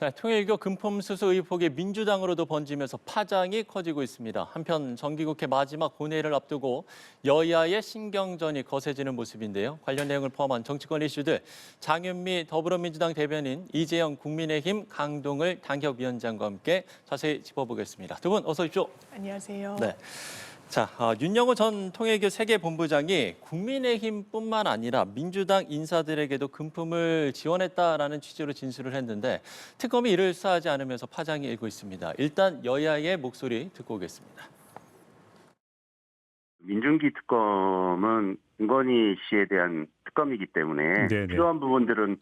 네, 통일교 금품수수 의혹이 민주당으로도 번지면서 파장이 커지고 있습니다. 한편 정기국회 마지막 본회의를 앞두고 여야의 신경전이 거세지는 모습인데요. 관련 내용을 포함한 정치권 이슈들 장윤미 더불어민주당 대변인, 이재영 국민의힘 강동을 당협위원장과 함께 자세히 짚어보겠습니다. 두 분 어서 오십시오. 안녕하세요. 네. 자, 윤영호 전 통일교 세계본부장이 국민의힘뿐만 아니라 민주당 인사들에게도 금품을 지원했다라는 취지로 진술을 했는데 특검이 이를 수사하지 않으면서 파장이 일고 있습니다. 일단 여야의 목소리 듣고 오겠습니다. 민중기 특검은 김건희 씨에 대한 특검이기 때문에 네네. 필요한 부분들은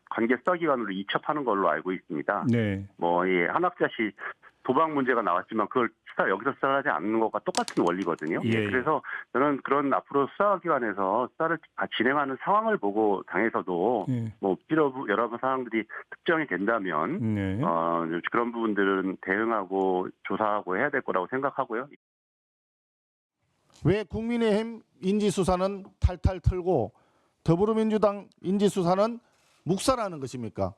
관계 수사기관으로 이첩하는 걸로 알고 있습니다. 네. 한학자 씨 도박 문제가 나왔지만 그걸 여기서 수사를 하지 않는 것과 똑같은 원리거든요. 예. 그래서 저는 그런 앞으로 수사기관에서 수사를 진행하는 상황을 보고 당에서도 예. 여러 사항들이 특정이 된다면 네. 그런 부분들은 대응하고 조사하고 해야 될 거라고 생각하고요. 왜 국민의힘 인지수사는 탈탈 털고 더불어민주당 인지수사는 묵살하는 것입니까?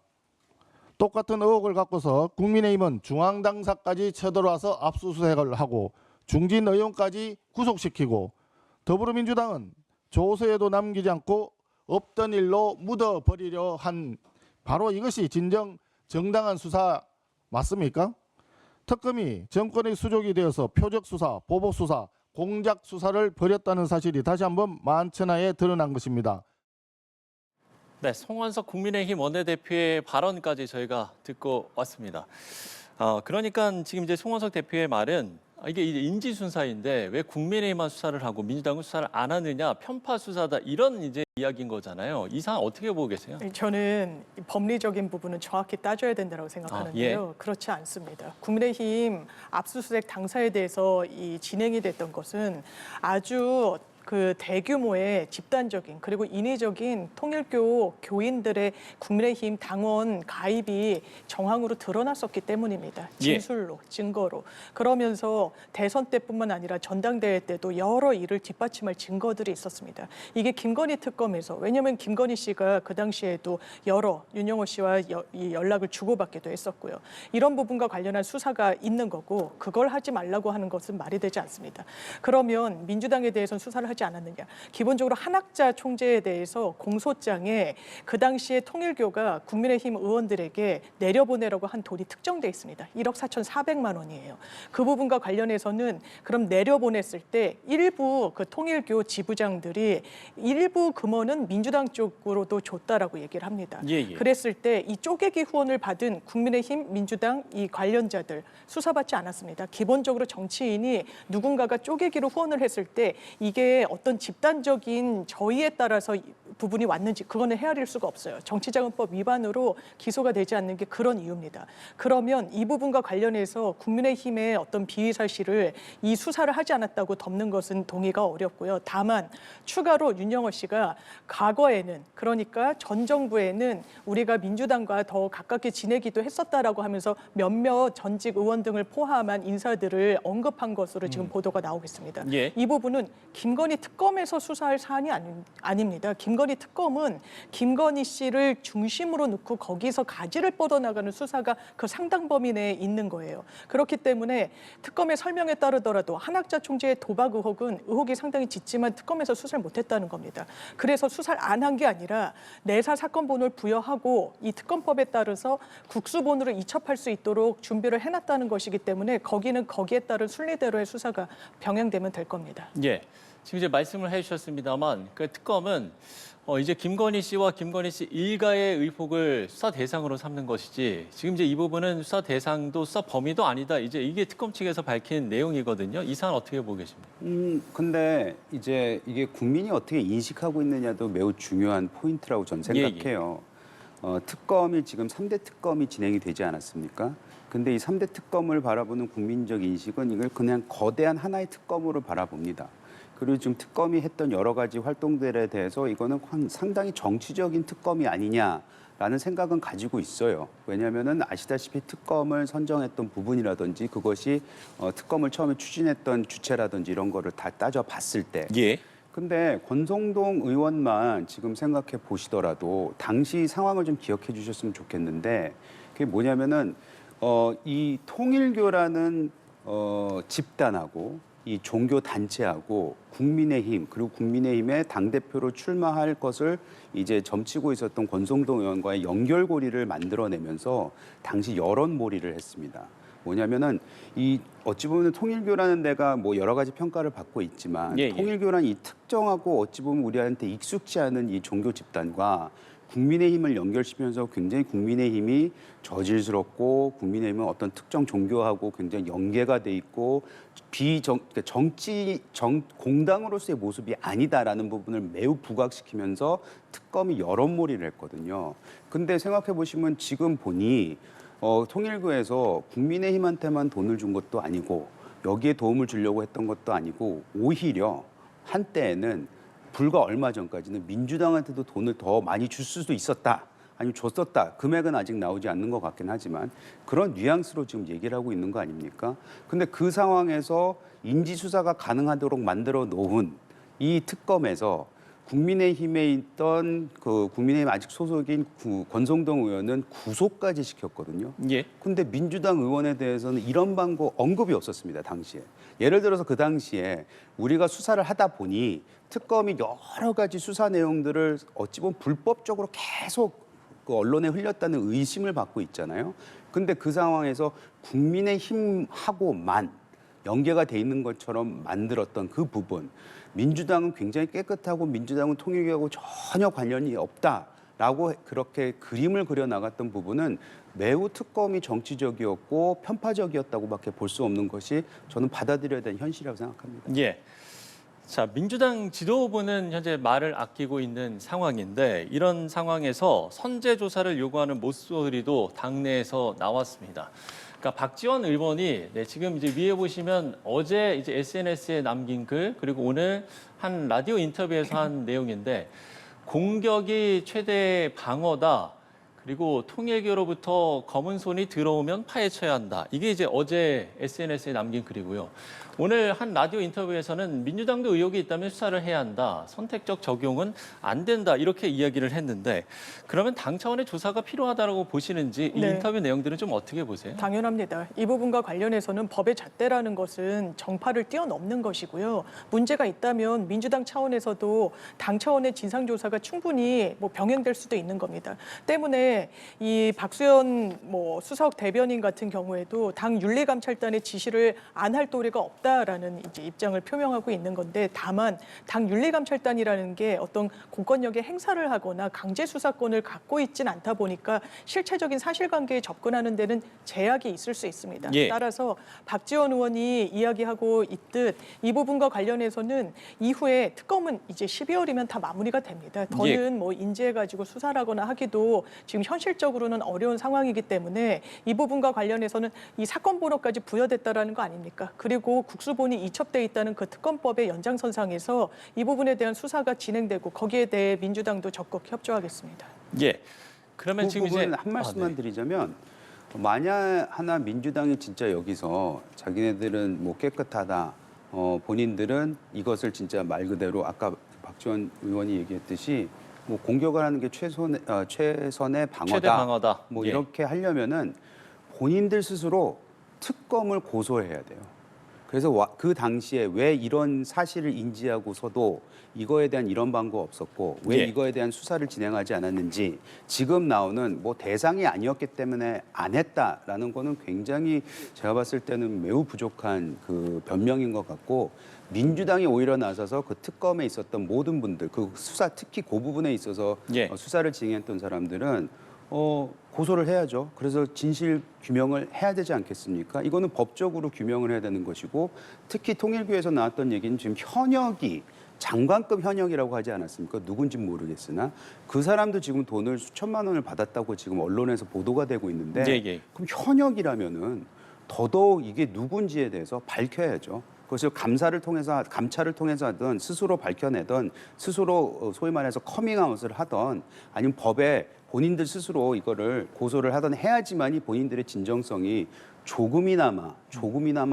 똑같은 의혹을 갖고서 국민의힘은 중앙당사까지 쳐들어와서 압수수색을 하고 중진 의원까지 구속시키고 더불어민주당은 조서에도 남기지 않고 없던 일로 묻어버리려 한 바로 이것이 진정 정당한 수사 맞습니까? 특검이 정권의 수족이 되어서 표적수사, 보복수사, 공작수사를 벌였다는 사실이 다시 한번 만천하에 드러난 것입니다. 네, 송원석 국민의힘 원내대표의 발언까지 저희가 듣고 왔습니다. 그러니까 지금 이제 송원석 대표의 말은 이게 이제 인지순사인데 왜 국민의힘만 수사를 하고 민주당은 수사를 안 하느냐, 편파 수사다 이런 이제 이야기인 거잖아요. 이 상황 어떻게 보고 계세요? 저는 법리적인 부분은 정확히 따져야 된다고 생각하는데요. 그렇지 않습니다. 국민의힘 압수수색 당사에 대해서 이 진행이 됐던 것은 아주 그 대규모의 집단적인 그리고 인위적인 통일교 교인들의 국민의힘 당원 가입이 정황으로 드러났었기 때문입니다. 진술로, 증거로. 그러면서 대선 때뿐만 아니라 전당대회 때도 여러 일을 뒷받침할 증거들이 있었습니다. 이게 김건희 특검에서, 왜냐하면 김건희 씨가 그 당시에도 여러 윤영호 씨와 이 연락을 주고받기도 했었고요. 이런 부분과 관련한 수사가 있는 거고 그걸 하지 말라고 하는 것은 말이 되지 않습니다. 그러면 민주당에 대해서는 수사를 하지 않았느냐. 기본적으로 한학자 총재에 대해서 공소장에 그 당시에 통일교가 국민의힘 의원들에게 내려보내라고 한 돈이 특정돼 있습니다. 1억 4,400만 원이에요. 그 부분과 관련해서는 그럼 내려보냈을 때 일부 그 통일교 지부장들이 일부 금원은 민주당 쪽으로도 줬다라고 얘기를 합니다. 그랬을 때 이 쪼개기 후원을 받은 국민의힘, 민주당 이 관련자들 수사받지 않았습니다. 기본적으로 정치인이 누군가가 쪼개기로 후원을 했을 때 이게 어떤 집단적인 저의에 따라서 부분이 왔는지 그거는 헤아릴 수가 없어요. 정치자금법 위반으로 기소가 되지 않는 게 그런 이유입니다. 그러면 이 부분과 관련해서 국민의힘의 어떤 비위 사실을 이 수사를 하지 않았다고 덮는 것은 동의가 어렵고요. 다만 추가로 윤영호 씨가 과거에는 그러니까 전 정부에는 우리가 민주당과 더 가깝게 지내기도 했었다라고 하면서 몇몇 전직 의원 등을 포함한 인사들을 언급한 것으로 지금 보도가 나오고 있습니다. 이 부분은 김건희 특검에서 수사할 사안이 아닙니다. 김건희 특검은 김건희 씨를 중심으로 놓고 거기서 가지를 뻗어나가는 수사가 그 상당 범위 내에 있는 거예요. 그렇기 때문에 특검의 설명에 따르더라도 한학자 총재의 도박 의혹이 상당히 짙지만 특검에서 수사를 못했다는 겁니다. 그래서 수사를 안 한 게 아니라 내사 사건 번호를 부여하고 이 특검법에 따라서 국수본으로 이첩할 수 있도록 준비를 해놨다는 것이기 때문에 거기는 거기에 따른 순리대로의 수사가 병행되면 될 겁니다. 지금 이제 말씀을 해주셨습니다만 그 특검은 이제 김건희 씨와 김건희 씨 일가의 의혹을 수사 대상으로 삼는 것이지 지금 이제 이 부분은 수사 대상도 수사 범위도 아니다. 이제 이게 특검 측에서 밝힌 내용이거든요. 이 사안 어떻게 보고 계십니까? 근데 이제 이게 국민이 어떻게 인식하고 있느냐도 매우 중요한 포인트라고 저는 생각해요. 특검이 지금 3대 특검이 진행이 되지 않았습니까? 근데 이 3대 특검을 바라보는 국민적 인식은 이걸 그냥 거대한 하나의 특검으로 바라봅니다. 그리고 지금 특검이 했던 여러 가지 활동들에 대해서 이거는 상당히 정치적인 특검이 아니냐라는 생각은 가지고 있어요. 왜냐하면은 아시다시피 특검을 선정했던 부분이라든지 그것이 특검을 처음에 추진했던 주체라든지 이런 거를 다 따져봤을 때 근데 권성동 의원만 지금 생각해 보시더라도 당시 상황을 좀 기억해 주셨으면 좋겠는데 그게 뭐냐면은 이 통일교라는 집단하고 이 종교 단체하고 국민의힘 그리고 국민의힘의 당 대표로 출마할 것을 이제 점치고 있었던 권성동 의원과의 연결고리를 만들어내면서 당시 여론몰이를 했습니다. 뭐냐면은 이 어찌 보면 통일교라는 데가 뭐 여러 가지 평가를 받고 있지만 통일교란 이 특정하고 어찌 보면 우리한테 익숙지 않은 이 종교 집단과 국민의힘을 연결시키면서 굉장히 국민의힘이 저질스럽고 국민의힘은 어떤 특정 종교하고 굉장히 연계가 돼 있고 공당으로서의 모습이 아니다라는 부분을 매우 부각시키면서 특검이 여론몰이를 했거든요. 근데 생각해 보시면 지금 보니 통일교에서 국민의힘한테만 돈을 준 것도 아니고 여기에 도움을 주려고 했던 것도 아니고 오히려 한때에는 불과 얼마 전까지는 민주당한테도 돈을 더 많이 줄 수도 있었다. 아니면 줬었다. 금액은 아직 나오지 않는 것 같긴 하지만 그런 뉘앙스로 지금 얘기를 하고 있는 거 아닙니까? 근데 그 상황에서 인지수사가 가능하도록 만들어 놓은 이 특검에서 국민의힘에 있던 그 국민의힘 아직 소속인 권성동 의원은 구속까지 시켰거든요. 근데 민주당 의원에 대해서는 이런 방법 언급이 없었습니다, 당시에. 예를 들어서 그 당시에 우리가 수사를 하다 보니 특검이 여러 가지 수사 내용들을 어찌 보면 불법적으로 계속 그 언론에 흘렸다는 의심을 받고 있잖아요. 근데 그 상황에서 국민의힘하고만 연계가 돼 있는 것처럼 만들었던 그 부분, 민주당은 굉장히 깨끗하고 민주당은 통일교하고 전혀 관련이 없다라고 그렇게 그림을 그려 나갔던 부분은 매우 특검이 정치적이었고 편파적이었다고밖에 볼 수 없는 것이 저는 받아들여야 되는 현실이라고 생각합니다. 예. 자, 민주당 지도부는 현재 말을 아끼고 있는 상황인데 이런 상황에서 선제 조사를 요구하는 목소리도 당내에서 나왔습니다. 그러니까 박지원 의원이 지금 이제 위에 보시면 어제 이제 SNS에 남긴 글 그리고 오늘 한 라디오 인터뷰에서 한 내용인데 공격이 최대 방어다. 그리고 통일교로부터 검은 손이 들어오면 파헤쳐야 한다. 이게 이제 어제 SNS에 남긴 글이고요. 오늘 한 라디오 인터뷰에서는 민주당도 의혹이 있다면 수사를 해야 한다. 선택적 적용은 안 된다. 이렇게 이야기를 했는데 그러면 당 차원의 조사가 필요하다고 보시는지 이 인터뷰 내용들은 좀 어떻게 보세요? 당연합니다. 이 부분과 관련해서는 법의 잣대라는 것은 정파를 뛰어넘는 것이고요. 문제가 있다면 민주당 차원에서도 당 차원의 진상조사가 충분히 병행될 수도 있는 겁니다. 때문에 이 박수현 수석 대변인 같은 경우에도 당 윤리감찰단의 지시를 안 할 도리가 없다라는 이제 입장을 표명하고 있는 건데 다만 당 윤리감찰단이라는 게 어떤 공권력의 행사를 하거나 강제 수사권을 갖고 있진 않다 보니까 실체적인 사실관계에 접근하는 데는 제약이 있을 수 있습니다. 따라서 박지원 의원이 이야기하고 있듯 이 부분과 관련해서는 이후에 특검은 이제 12월이면 다 마무리가 됩니다. 더는 인지해가지고 수사를 하거나 하기도 지금 현실적으로는 어려운 상황이기 때문에 이 부분과 관련해서는 이 사건 번호까지 부여됐다라는 거 아닙니까? 그리고 국수본이 이첩돼 있다는 그 특검법의 연장선상에서 이 부분에 대한 수사가 진행되고 거기에 대해 민주당도 적극 협조하겠습니다. 그러면 지금 이제 한 말씀만 드리자면 만약 하나 민주당이 진짜 여기서 자기네들은 깨끗하다, 본인들은 이것을 진짜 말 그대로 아까 박지원 의원이 얘기했듯이 공격을 하는 게 최선의 방어다. 최대 방어다. 이렇게 하려면은 본인들 스스로 특검을 고소해야 돼요. 그래서 그 당시에 왜 이런 사실을 인지하고서도 이거에 대한 이런 방법 없었고 왜 이거에 대한 수사를 진행하지 않았는지 지금 나오는 대상이 아니었기 때문에 안 했다라는 거는 굉장히 제가 봤을 때는 매우 부족한 그 변명인 것 같고 민주당이 오히려 나서서 그 특검에 있었던 모든 분들 그 수사 특히 그 부분에 있어서 수사를 진행했던 사람들은 고소를 해야죠. 그래서 진실 규명을 해야 되지 않겠습니까? 이거는 법적으로 규명을 해야 되는 것이고 특히 통일교에서 나왔던 얘기는 지금 현역이 장관급 현역이라고 하지 않았습니까? 누군지 모르겠으나 그 사람도 지금 돈을 수천만 원을 받았다고 지금 언론에서 보도가 되고 있는데 그럼 현역이라면은 더더욱 이게 누군지에 대해서 밝혀야죠. 그것을 감찰을 통해서 하든 스스로 밝혀내든 스스로 소위 말해서 커밍아웃을 하든 아니면 법에 본인들 스스로 이거를 고소를 하던 해야지만이 본인들의 진정성이 조금이나마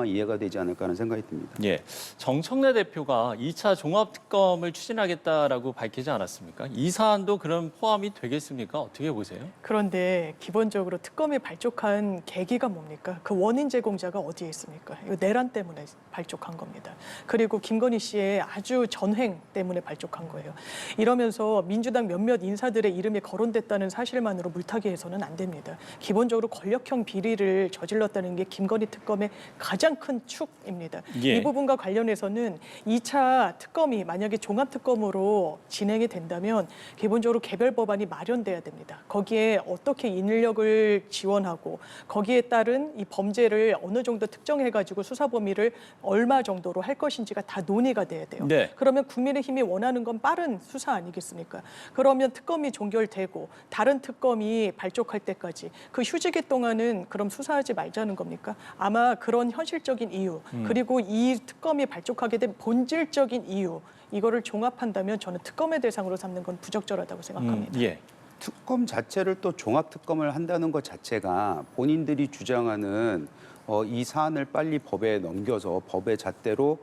이해가 되지 않을까 하는 생각이 듭니다. 예, 정청래 대표가 2차 종합특검을 추진하겠다라고 밝히지 않았습니까? 이 사안도 그럼 포함이 되겠습니까? 어떻게 보세요? 그런데 기본적으로 특검이 발족한 계기가 뭡니까? 그 원인 제공자가 어디에 있습니까? 이거 내란 때문에 발족한 겁니다. 그리고 김건희 씨의 아주 전횡 때문에 발족한 거예요. 이러면서 민주당 몇몇 인사들의 이름이 거론됐다는 사실만으로 물타기해서는 안 됩니다. 기본적으로 권력형 비리를 저질렀다는 게 김건희 특검의 가장 큰 축입니다. 예. 이 부분과 관련해서는 2차 특검이 만약에 종합특검으로 진행이 된다면 기본적으로 개별 법안이 마련돼야 됩니다. 거기에 어떻게 인력을 지원하고 거기에 따른 이 범죄를 어느 정도 특정해가지고 수사 범위를 얼마 정도로 할 것인지가 다 논의가 돼야 돼요. 네. 그러면 국민의힘이 원하는 건 빠른 수사 아니겠습니까? 그러면 특검이 종결되고 다른 특검이 발족할 때까지 그 휴지기 동안은 그럼 수사하지 말자는 겁니까? 아마 그런 현실적인 이유 그리고 이 특검이 발족하게 된 본질적인 이유 이거를 종합한다면 저는 특검의 대상으로 삼는 건 부적절하다고 생각합니다. 예. 특검 자체를 또 종합특검을 한다는 것 자체가 본인들이 주장하는 이 사안을 빨리 법에 넘겨서 법의 잣대로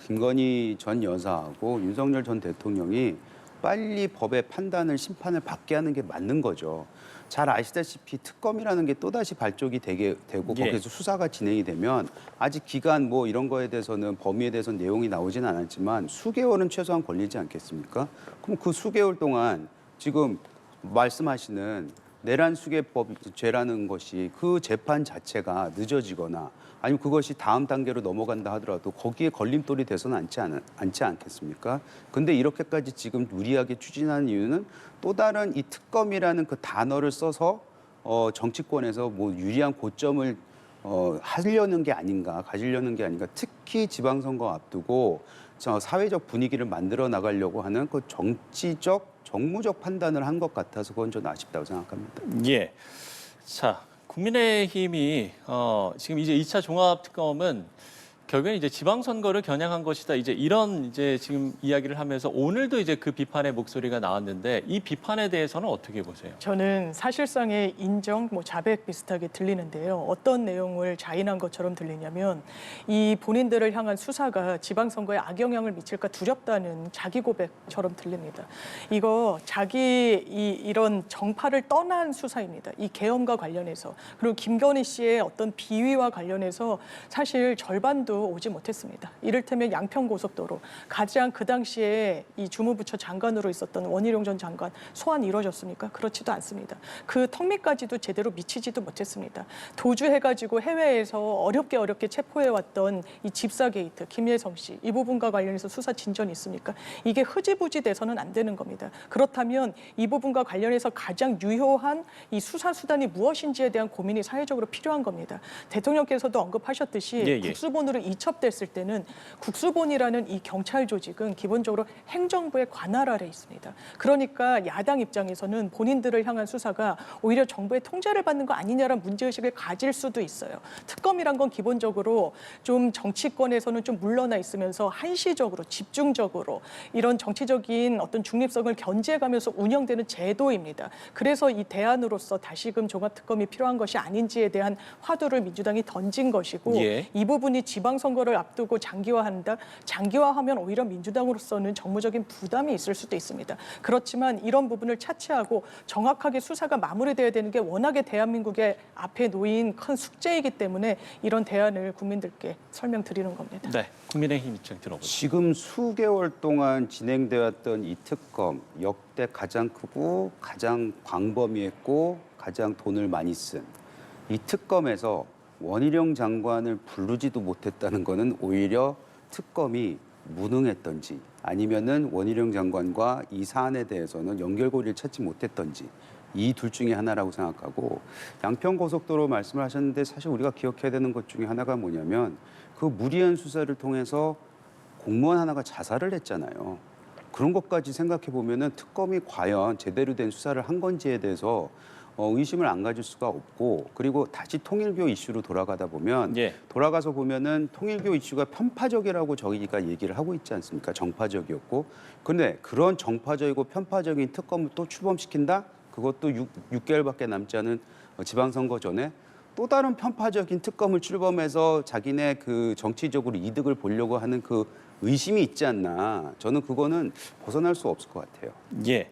김건희 전 여사하고 윤석열 전 대통령이 빨리 법의 판단을 심판을 받게 하는 게 맞는 거죠. 잘 아시다시피 특검이라는 게 또다시 발족이 되고 예. 거기서 수사가 진행이 되면 아직 기간 뭐 이런 거에 대해서는 범위에 대해서는 내용이 나오지는 않았지만 수개월은 최소한 걸리지 않겠습니까? 그럼 그 수개월 동안 지금 말씀하시는 내란 수개법죄라는 것이 그 재판 자체가 늦어지거나 아니면 그것이 다음 단계로 넘어간다 하더라도 거기에 걸림돌이 돼서는 않지 않겠습니까? 근데 이렇게까지 지금 무리하게 추진하는 이유는 또 다른 이 특검이라는 그 단어를 써서 정치권에서 뭐 유리한 고점을 하려는 게 아닌가, 가지려는 게 아닌가. 특히 지방선거 앞두고 사회적 분위기를 만들어 나가려고 하는 그 정무적 판단을 한 것 같아서 그건 좀 아쉽다고 생각합니다. 예. 자, 국민의힘이 지금 이제 2차 종합특검은 결국엔 이제 지방선거를 겨냥한 것이다. 이제 이런 이제 지금 이야기를 하면서 오늘도 이제 그 비판의 목소리가 나왔는데 이 비판에 대해서는 어떻게 보세요? 저는 사실상의 인정, 자백 비슷하게 들리는데요. 어떤 내용을 자인한 것처럼 들리냐면 이 본인들을 향한 수사가 지방선거에 악영향을 미칠까 두렵다는 자기 고백처럼 들립니다. 이거 이런 정파를 떠난 수사입니다. 이 계엄과 관련해서 그리고 김건희 씨의 어떤 비위와 관련해서 사실 절반도 오지 못했습니다. 이를테면 양평고속도로 가장 그 당시에 이 주무부처 장관으로 있었던 원희룡 전 장관 소환 이루어졌습니까? 그렇지도 않습니다. 그 턱밑까지도 제대로 미치지도 못했습니다. 도주해가지고 해외에서 어렵게 체포해왔던 이 집사 게이트 김예성 씨 이 부분과 관련해서 수사 진전이 있습니까? 이게 흐지부지 돼서는 안 되는 겁니다. 그렇다면 이 부분과 관련해서 가장 유효한 이 수사 수단이 무엇인지에 대한 고민이 사회적으로 필요한 겁니다. 대통령께서도 언급하셨듯이 국수본으로 이첩됐을 때는 국수본이라는 이 경찰 조직은 기본적으로 행정부의 관할 아래 있습니다. 그러니까 야당 입장에서는 본인들을 향한 수사가 오히려 정부의 통제를 받는 거 아니냐라는 문제의식을 가질 수도 있어요. 특검이란 건 기본적으로 좀 정치권에서는 좀 물러나 있으면서 한시적으로 집중적으로 이런 정치적인 어떤 중립성을 견제해가면서 운영되는 제도입니다. 그래서 이 대안으로서 다시금 종합특검이 필요한 것이 아닌지에 대한 화두를 민주당이 던진 것이고 이 부분이 지방선거를 앞두고 장기화한다? 장기화하면 오히려 민주당으로서는 정무적인 부담이 있을 수도 있습니다. 그렇지만 이런 부분을 차치하고 정확하게 수사가 마무리돼야 되는 게 워낙에 대한민국의 앞에 놓인 큰 숙제이기 때문에 이런 대안을 국민들께 설명드리는 겁니다. 네, 국민의힘 입장 들어보죠. 지금 수개월 동안 진행되었던 이 특검 역대 가장 크고 가장 광범위했고 가장 돈을 많이 쓴 이 특검에서 원희룡 장관을 부르지도 못했다는 것은 오히려 특검이 무능했던지 아니면은 원희룡 장관과 이 사안에 대해서는 연결고리를 찾지 못했던지 이 둘 중에 하나라고 생각하고 양평고속도로 말씀을 하셨는데 사실 우리가 기억해야 되는 것 중에 하나가 뭐냐면 그 무리한 수사를 통해서 공무원 하나가 자살을 했잖아요. 그런 것까지 생각해 보면은 특검이 과연 제대로 된 수사를 한 건지에 대해서 의심을 안 가질 수가 없고 그리고 다시 통일교 이슈로 돌아가다 보면 돌아가서 보면은 통일교 이슈가 편파적이라고 저희가 얘기를 하고 있지 않습니까? 정파적이었고. 그런데 그런 정파적이고 편파적인 특검을 또 출범시킨다? 그것도 6개월밖에 남지 않은 지방선거 전에 또 다른 편파적인 특검을 출범해서 자기네 그 정치적으로 이득을 보려고 하는 그 의심이 있지 않나. 저는 그거는 벗어날 수 없을 것 같아요. 예.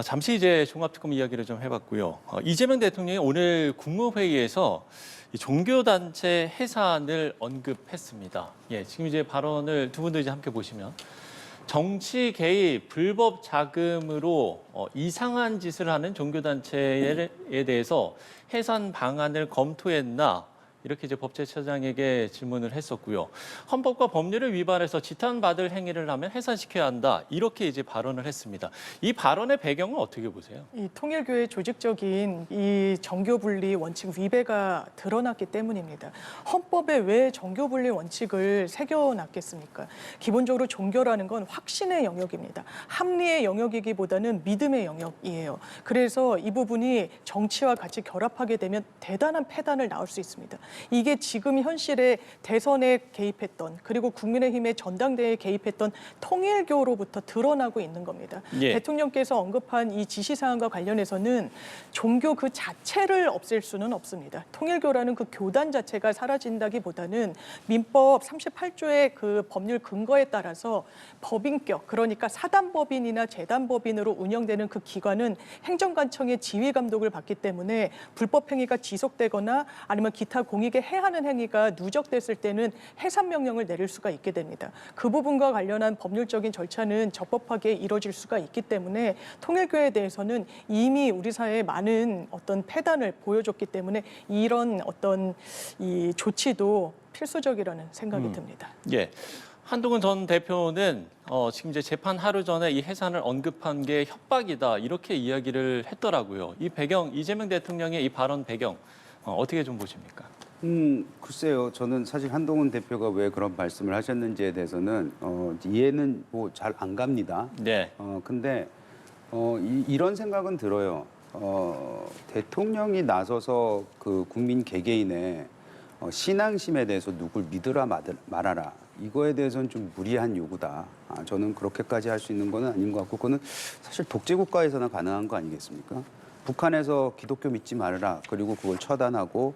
잠시 이제 종합특검 이야기를 좀 해봤고요. 이재명 대통령이 오늘 국무회의에서 이 종교단체 해산을 언급했습니다. 예, 지금 이제 발언을 두 분도 이제 함께 보시면 정치 개입, 불법 자금으로 이상한 짓을 하는 종교단체에 대해서 해산 방안을 검토했나? 이렇게 이제 법제처장에게 질문을 했었고요. 헌법과 법률을 위반해서 지탄받을 행위를 하면 해산시켜야 한다. 이렇게 이제 발언을 했습니다. 이 발언의 배경은 어떻게 보세요? 이 통일교의 조직적인 이 정교분리 원칙 위배가 드러났기 때문입니다. 헌법에 왜 정교분리 원칙을 새겨놨겠습니까? 기본적으로 종교라는 건 확신의 영역입니다. 합리의 영역이기보다는 믿음의 영역이에요. 그래서 이 부분이 정치와 같이 결합하게 되면 대단한 폐단을 낳을 수 있습니다. 이게 지금 현실에 대선에 개입했던 그리고 국민의힘의 전당대회에 개입했던 통일교로부터 드러나고 있는 겁니다. 예. 대통령께서 언급한 이 지시사항과 관련해서는 종교 그 자체를 없앨 수는 없습니다. 통일교라는 그 교단 자체가 사라진다기보다는 민법 38조의 그 법률 근거에 따라서 법인격, 그러니까 사단법인이나 재단법인으로 운영되는 그 기관은 행정관청의 지휘감독을 받기 때문에 불법 행위가 지속되거나 아니면 기타 공익에 해하는 행위가 누적됐을 때는 해산 명령을 내릴 수가 있게 됩니다. 그 부분과 관련한 법률적인 절차는 적법하게 이루어질 수가 있기 때문에 통일교에 대해서는 이미 우리 사회에 많은 어떤 폐단을 보여줬기 때문에 이런 어떤 이 조치도 필수적이라는 생각이 듭니다. 예. 한동훈 전 대표는 지금 이제 재판 하루 전에 이 해산을 언급한 게 협박이다 이렇게 이야기를 했더라고요. 이 배경, 이재명 대통령의 이 발언 배경 어떻게 좀 보십니까? 글쎄요. 저는 사실 한동훈 대표가 왜 그런 말씀을 하셨는지에 대해서는 이해는 뭐 잘 안 갑니다. 네. 근데 이런 생각은 들어요. 대통령이 나서서 그 국민 개개인의 신앙심에 대해서 누굴 믿으라 말아라. 이거에 대해서는 좀 무리한 요구다. 저는 그렇게까지 할 수 있는 건 아닌 것 같고 그거는 사실 독재국가에서나 가능한 거 아니겠습니까? 북한에서 기독교 믿지 말아라. 그리고 그걸 처단하고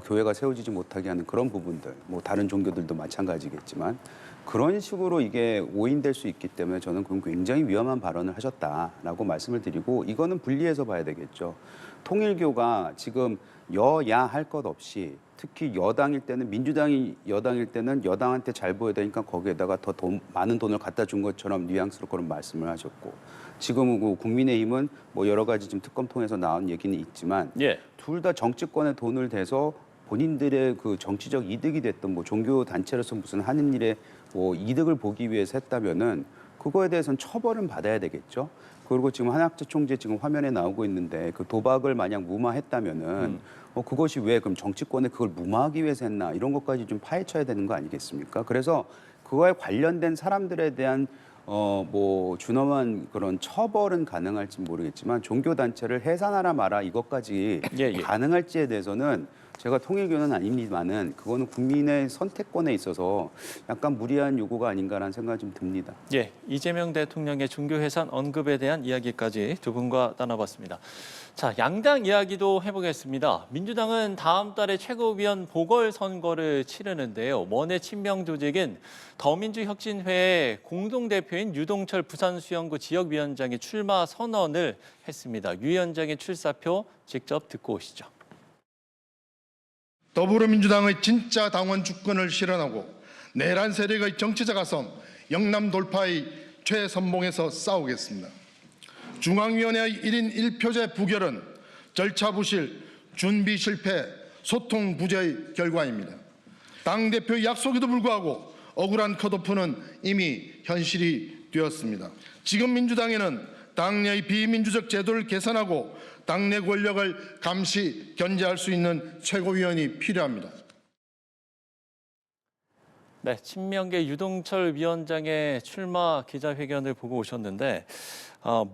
교회가 세워지지 못하게 하는 그런 부분들, 뭐 다른 종교들도 마찬가지겠지만 그런 식으로 이게 오인될 수 있기 때문에 저는 그건 굉장히 위험한 발언을 하셨다라고 말씀을 드리고 이거는 분리해서 봐야 되겠죠. 통일교가 지금 여야 할 것 없이 특히 여당일 때는 민주당이 여당일 때는 여당한테 잘 보여야 되니까 거기에다가 더 많은 돈을 갖다 준 것처럼 뉘앙스로 그런 말씀을 하셨고 지금은 국민의힘은 뭐 여러 가지 지금 특검 통해서 나온 얘기는 있지만 예. 둘 다 정치권에 돈을 대서 본인들의 그 정치적 이득이 됐던 뭐 종교 단체로서 무슨 하는 일에 뭐 이득을 보기 위해서 했다면은 그거에 대해서는 처벌은 받아야 되겠죠. 그리고 지금 한학재 총재 지금 화면에 나오고 있는데 그 도박을 만약 무마했다면은 그것이 왜 그럼 정치권에 그걸 무마하기 위해서 했나 이런 것까지 좀 파헤쳐야 되는 거 아니겠습니까? 그래서 그거에 관련된 사람들에 대한 뭐 준엄한 그런 처벌은 가능할지 모르겠지만 종교 단체를 해산하라 마라 이것까지 예. 가능할지에 대해서는 제가 통일교는 아닙니다만은 그거는 국민의 선택권에 있어서 약간 무리한 요구가 아닌가라는 생각이 좀 듭니다. 예, 이재명 대통령의 종교 해산 언급에 대한 이야기까지 두 분과 나눠봤습니다. 자, 양당 이야기도 해보겠습니다. 민주당은 다음 달에 최고위원 보궐선거를 치르는데요. 원외 친명 조직인 더민주혁신회의 공동대표인 유동철 부산수영구 지역위원장이 출마 선언을 했습니다. 유 위원장의 출사표 직접 듣고 오시죠. 더불어민주당의 진짜 당원 주권을 실현하고 내란 세력의 정치적 아성, 영남 돌파의 최선봉에서 싸우겠습니다. 중앙위원회의 1인 1표제 부결은 절차 부실, 준비 실패, 소통 부재의 결과입니다. 당대표의 약속에도 불구하고 억울한 컷오프는 이미 현실이 되었습니다. 지금 민주당에는 당내의 비민주적 제도를 개선하고 당내 권력을 감시, 견제할 수 있는 최고위원이 필요합니다. 네, 친명계 유동철 위원장의 출마 기자회견을 보고 오셨는데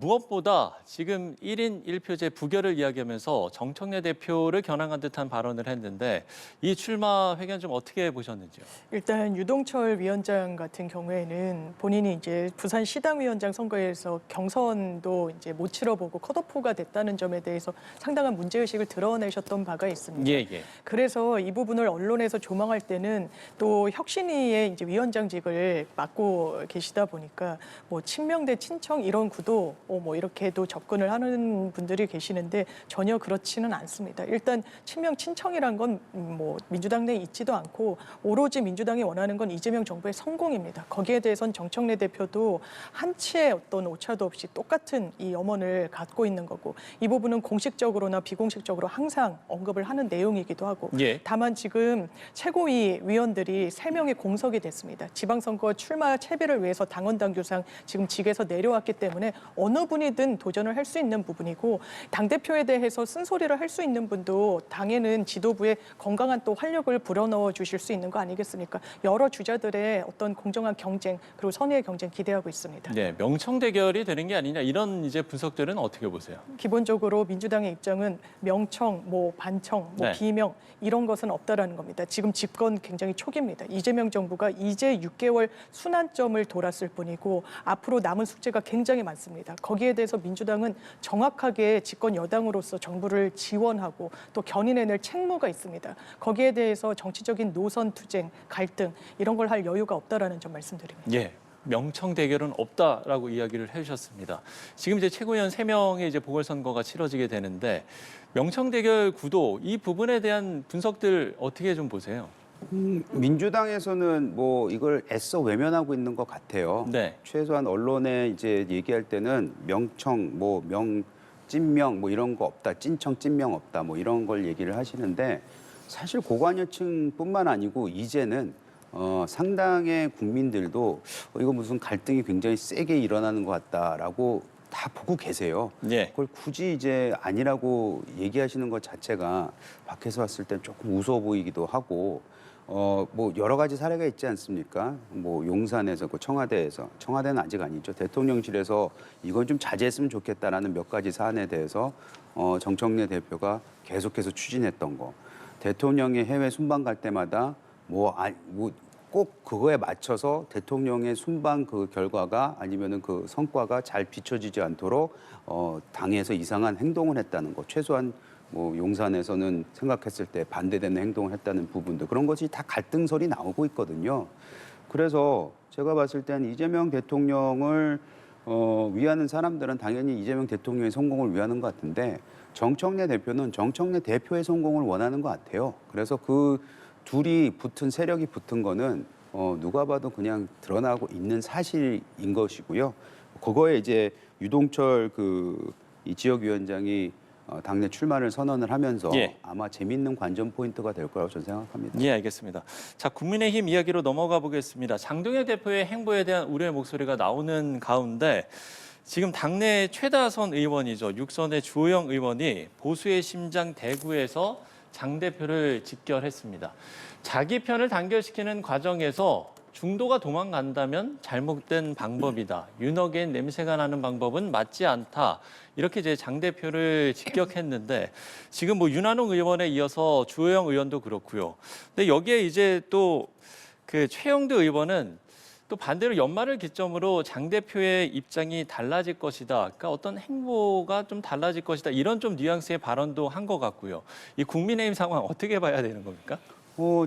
무엇보다 지금 1인 1표제 부결을 이야기하면서 정청래 대표를 겨냥한 듯한 발언을 했는데 이 출마 회견 좀 어떻게 보셨는지요? 일단 유동철 위원장 같은 경우에는 본인이 이제 부산 시당위원장 선거에서 경선도 이제 못 치러보고 컷오프가 됐다는 점에 대해서 상당한 문제의식을 드러내셨던 바가 있습니다. 예. 그래서 이 부분을 언론에서 조망할 때는 또 혁신위의 이제 위원장직을 맡고 계시다 보니까 뭐 친명 대 친청 이런 구도 뭐 이렇게도 접근을 하는 분들이 계시는데 전혀 그렇지는 않습니다. 일단 친명 친청이란 건 뭐 민주당 내에 있지도 않고 오로지 민주당이 원하는 건 이재명 정부의 성공입니다. 거기에 대해선 정청래 대표도 한치의 어떤 오차도 없이 똑같은 이 염원을 갖고 있는 거고 이 부분은 공식적으로나 비공식적으로 항상 언급을 하는 내용이기도 하고 예. 다만 지금 최고위 위원들이 3명의 공석이 됐습니다. 지방선거 출마 채비를 위해서 당원당규상 지금 직에서 내려왔기 때문에 어느 분이든 도전을 할 수 있는 부분이고 당대표에 대해서 쓴소리를 할 수 있는 분도 당에는 지도부에 건강한 또 활력을 불어넣어 주실 수 있는 거 아니겠습니까? 여러 주자들의 어떤 공정한 경쟁 그리고 선의의 경쟁 기대하고 있습니다. 네, 명청 대결이 되는 게 아니냐 이런 이제 분석들은 어떻게 보세요? 기본적으로 민주당의 입장은 명청, 뭐 반청, 뭐 네. 비명 이런 것은 없다라는 겁니다. 지금 집권 굉장히 초기입니다. 이재명 정부가 이제 6개월 순환점을 돌았을 뿐이고 앞으로 남은 숙제가 굉장히 많습니다. 거기에 대해서 민주당은 정확하게 집권 여당으로서 정부를 지원하고 또 견인해낼 책무가 있습니다. 거기에 대해서 정치적인 노선 투쟁, 갈등 이런 걸 할 여유가 없다라는 점 말씀드립니다. 예. 명청 대결은 없다라고 이야기를 해주셨습니다. 지금 이제 최고위원 3명의 이제 보궐선거가 치러지게 되는데 명청 대결 구도 이 부분에 대한 분석들 어떻게 좀 보세요? 민주당에서는 뭐 이걸 애써 외면하고 있는 것 같아요. 네. 최소한 언론에 이제 얘기할 때는 명청, 뭐 찐명 뭐 이런 거 없다, 찐청, 찐명 없다, 뭐 이런 걸 얘기를 하시는데 사실 고관여층뿐만 아니고 이제는 상당의 국민들도 이거 무슨 갈등이 굉장히 세게 일어나는 것 같다라고 다 보고 계세요. 예. 그걸 굳이 이제 아니라고 얘기하시는 것 자체가 밖에서 봤을 때 조금 우스워 보이기도 하고 뭐 여러 가지 사례가 있지 않습니까? 뭐 용산에서 그 청와대는 아직 아니죠. 대통령실에서 이건 좀 자제했으면 좋겠다라는 몇 가지 사안에 대해서 정청래 대표가 계속해서 추진했던 거. 대통령이 해외 순방 갈 때마다 꼭 그거에 맞춰서 대통령의 순방 그 결과가 아니면은 그 성과가 잘 비춰지지 않도록 당에서 이상한 행동을 했다는 거. 최소한 뭐 용산에서는 생각했을 때 반대되는 행동을 했다는 부분도 그런 것이 다 갈등설이 나오고 있거든요. 그래서 제가 봤을 때는 이재명 대통령을 위하는 사람들은 당연히 이재명 대통령의 성공을 위하는 것 같은데 정청래 대표는 정청래 대표의 성공을 원하는 것 같아요. 그래서 그 둘이 붙은 세력이 붙은 거는 누가 봐도 그냥 드러나고 있는 사실인 것이고요. 그거에 이제 유동철 이 지역위원장이 당내 출마를 선언을 하면서 예. 아마 재밌는 관전 포인트가 될 거라고 저는 생각합니다. 예, 알겠습니다. 자, 국민의힘 이야기로 넘어가 보겠습니다. 장동혁 대표의 행보에 대한 우려의 목소리가 나오는 가운데 지금 당내 최다선 의원이죠. 6선의 주호영 의원이 보수의 심장 대구에서 장 대표를 직결했습니다. 자기 편을 단결시키는 과정에서 중도가 도망간다면 잘못된 방법이다. 윤핵관 냄새가 나는 방법은 맞지 않다. 이렇게 이제 장 대표를 직격했는데 지금 뭐 윤한홍 의원에 이어서 주호영 의원도 그렇고요. 근데 여기에 이제 또 그 최영두 의원은 또 반대로 연말을 기점으로 장 대표의 입장이 달라질 것이다. 그러니까 어떤 행보가 좀 달라질 것이다. 이런 좀 뉘앙스의 발언도 한 것 같고요. 이 국민의힘 상황 어떻게 봐야 되는 겁니까?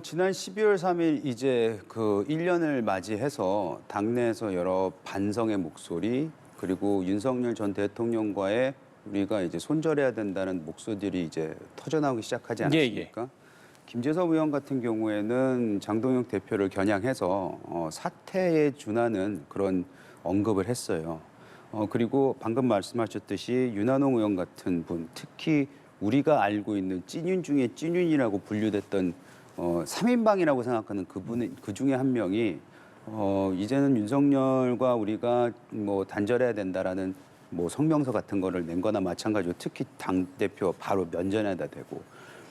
지난 12월 3일 이제 그 1년을 맞이해서 당내에서 여러 반성의 목소리 그리고 윤석열 전 대통령과의 우리가 이제 손절해야 된다는 목소리들이 이제 터져나오기 시작하지 않았습니까? 김재섭 의원 같은 경우에는 장동혁 대표를 겨냥해서 사퇴에 준하는 그런 언급을 했어요. 그리고 방금 말씀하셨듯이 윤한홍 의원 같은 분, 특히 우리가 알고 있는 찐윤 중에 찐윤이라고 분류됐던 3인방이라고 생각하는 그 중에 한 명이 이제는 윤석열과 우리가 뭐 단절해야 된다라는 뭐 성명서 같은 거를 낸 거나 마찬가지로 특히 당대표 바로 면전에다 대고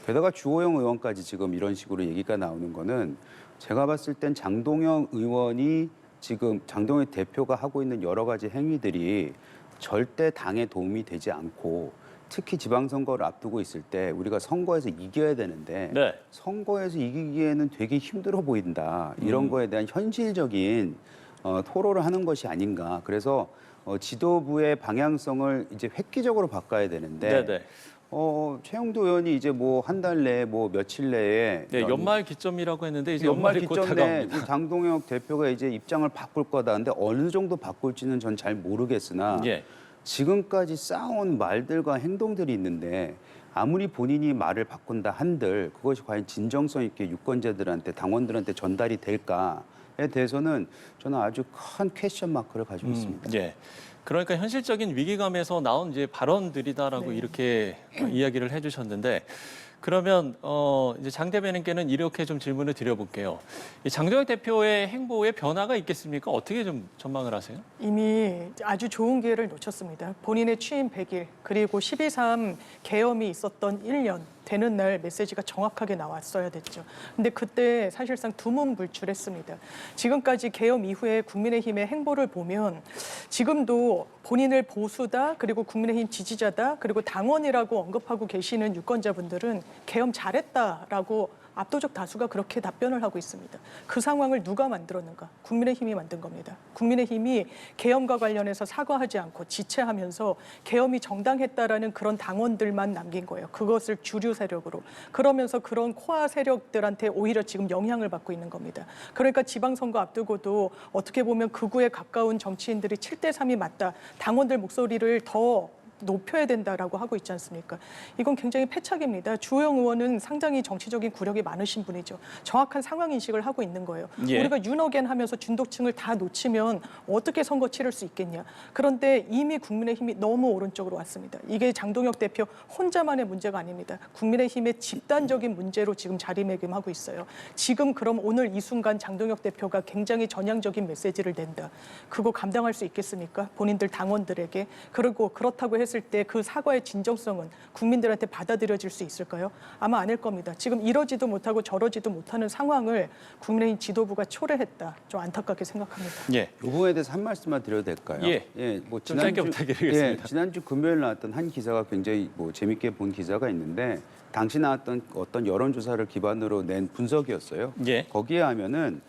게다가 주호영 의원까지 지금 이런 식으로 얘기가 나오는 거는 제가 봤을 땐 장동혁 의원이 지금 장동혁 대표가 하고 있는 여러 가지 행위들이 절대 당에 도움이 되지 않고 특히 지방선거를 앞두고 있을 때 우리가 선거에서 이겨야 되는데 네. 선거에서 이기기에는 되게 힘들어 보인다. 이런 거에 대한 현실적인 토로를 하는 것이 아닌가. 그래서 지도부의 방향성을 이제 획기적으로 바꿔야 되는데 네네. 최영도 의원이 이제 뭐 한 달 내에 뭐 며칠 내에 네, 연말 기점이라고 했는데 이제 연말 연말이 곧 기점에 다가옵니다. 장동혁 대표가 이제 입장을 바꿀 거다. 근데 어느 정도 바꿀지는 전 잘 모르겠으나 예. 지금까지 쌓아온 말들과 행동들이 있는데 아무리 본인이 말을 바꾼다 한들 그것이 과연 진정성 있게 유권자들한테 당원들한테 전달이 될까에 대해서는 저는 아주 큰 퀘스천 마크를 가지고 있습니다. 예. 그러니까 현실적인 위기감에서 나온 이제 발언들이다라고 네. 이렇게 이야기를 해주셨는데 그러면 이제 장 대변인께는 이렇게 좀 질문을 드려볼게요. 이 장동혁 대표의 행보에 변화가 있겠습니까? 어떻게 좀 전망을 하세요? 이미 아주 좋은 기회를 놓쳤습니다. 본인의 취임 100일 그리고 12.3 계엄이 있었던 1년 되는 날 메시지가 정확하게 나왔어야 됐죠. 근데 그때 사실상 두문불출했습니다. 지금까지 계엄 이후에 국민의힘의 행보를 보면 지금도 본인을 보수다 그리고 국민의힘 지지자다 그리고 당원이라고 언급하고 계시는 유권자분들은 계엄 잘했다라고 압도적 다수가 그렇게 답변을 하고 있습니다. 그 상황을 누가 만들었는가? 국민의힘이 만든 겁니다. 국민의힘이 계엄과 관련해서 사과하지 않고 지체하면서 계엄이 정당했다라는 그런 당원들만 남긴 거예요. 그것을 주류 세력으로. 그러면서 그런 코아 세력들한테 오히려 지금 영향을 받고 있는 겁니다. 그러니까 지방선거 앞두고도 어떻게 보면 극우에 가까운 정치인들이 7대3이 맞다. 당원들 목소리를 더 높여야 된다라고 하고 있지 않습니까? 이건 굉장히 패착입니다. 주호영 의원은 상당히 정치적인 구력이 많으신 분이죠. 정확한 상황 인식을 하고 있는 거예요. 예. 우리가 윤어겐 하면서 준독층을 다 놓치면 어떻게 선거 치를 수 있겠냐. 그런데 이미 국민의힘이 너무 오른쪽으로 왔습니다. 이게 장동혁 대표 혼자만의 문제가 아닙니다. 국민의힘의 집단적인 문제로 지금 자리매김하고 있어요. 지금 그럼 오늘 이 순간 장동혁 대표가 굉장히 전향적인 메시지를 낸다. 그거 감당할 수 있겠습니까? 본인들 당원들에게. 그리고 그렇다고 해서 했을 때 그 사과의 진정성은 국민들한테 받아들여질 수 있을까요? 아마 아닐 겁니다. 지금 이러지도 못하고 저러지도 못하는 상황을 국민의힘 지도부가 초래했다. 좀 안타깝게 생각합니다. 예. 이 부분에 대해서 한 말씀만 드려도 될까요? 예. 뭐 좀 짧게 부탁드리겠습니다. 지난주 금요일 나왔던 한 기사가 굉장히 뭐 재밌게 본 기사가 있는데 당시 나왔던 어떤 여론조사를 기반으로 낸 분석이었어요. 예. 거기에 하면은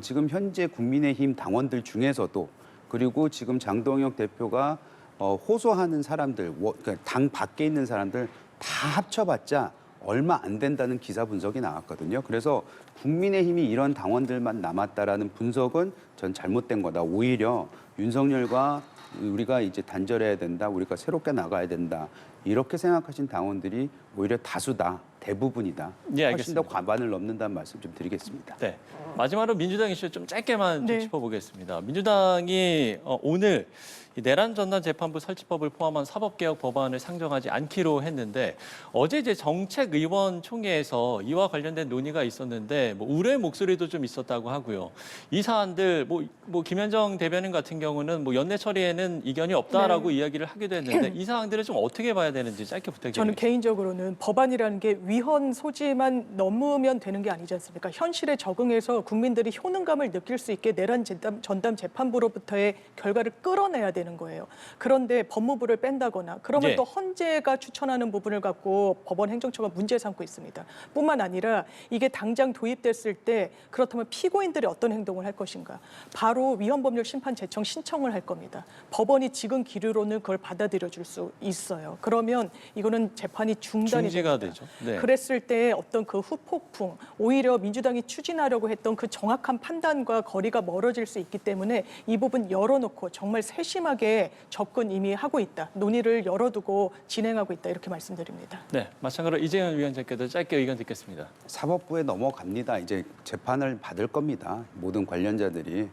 지금 현재 국민의힘 당원들 중에서도 그리고 지금 장동혁 대표가 호소하는 사람들, 그러니까 당 밖에 있는 사람들 다 합쳐봤자 얼마 안 된다는 기사 분석이 나왔거든요. 그래서 국민의힘이 이런 당원들만 남았다라는 분석은 전 잘못된 거다. 오히려 윤석열과 우리가 이제 단절해야 된다. 우리가 새롭게 나가야 된다. 이렇게 생각하신 당원들이 오히려 다수다. 대부분이다. 예, 훨씬 더 알겠습니다. 과반을 넘는다는 말씀 좀 드리겠습니다. 네. 마지막으로 민주당 이슈 좀 짧게만 좀 네. 짚어보겠습니다. 민주당이 오늘 이 내란 전담 재판부 설치법을 포함한 사법개혁 법안을 상정하지 않기로 했는데 어제 이제 정책의원총회에서 이와 관련된 논의가 있었는데 뭐 우려의 목소리도 좀 있었다고 하고요. 이 사안들 뭐 김현정 대변인 같은 경우는 뭐 연내 처리에는 이견이 없다라고 이야기를 하기도 했는데 이 사항들을 좀 어떻게 봐야 되는지 짧게 저는 부탁드립니다. 개인적으로는 법안이라는 게 위헌 소지만 넘으면 되는 게 아니지 않습니까? 현실에 적응해서 국민들이 효능감을 느낄 수 있게 내란 전담 재판부로부터의 결과를 끌어내야 되는 거예요. 그런데 법무부를 뺀다거나 그러면 예. 또 헌재가 추천하는 부분을 갖고 법원 행정처가 문제 삼고 있습니다. 뿐만 아니라 이게 당장 도입됐을 때 그렇다면 피고인들이 어떤 행동을 할 것인가? 바로 위헌법률 심판 제청 신청을 할 겁니다. 법원이 지금 기류로는 그걸 받아들여 줄 수 있어요. 그러면 이거는 재판이 중단이 중지가 됩니다. 되죠. 네. 그랬을 때 어떤 그 후폭풍, 오히려 민주당이 추진하려고 했던 그 정확한 판단과 거리가 멀어질 수 있기 때문에 이 부분 열어놓고 정말 세심하게 접근 이미 하고 있다. 논의를 열어두고 진행하고 있다. 이렇게 말씀드립니다. 네, 마찬가지로 이재현 위원장께도 짧게 의견 듣겠습니다. 사법부에 넘어갑니다. 이제 재판을 받을 겁니다. 모든 관련자들이.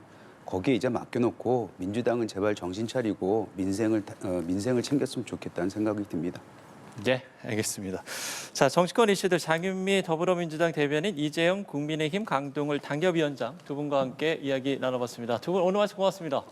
거기에 이제 맡겨놓고 민주당은 제발 정신 차리고 민생을 챙겼으면 좋겠다는 생각이 듭니다. 네, 알겠습니다. 자, 정치권 이슈들 장윤미 더불어민주당 대변인 이재영 국민의힘 강동을 당협위원장 두 분과 함께 이야기 나눠봤습니다. 두 분 오늘 말씀 고맙습니다.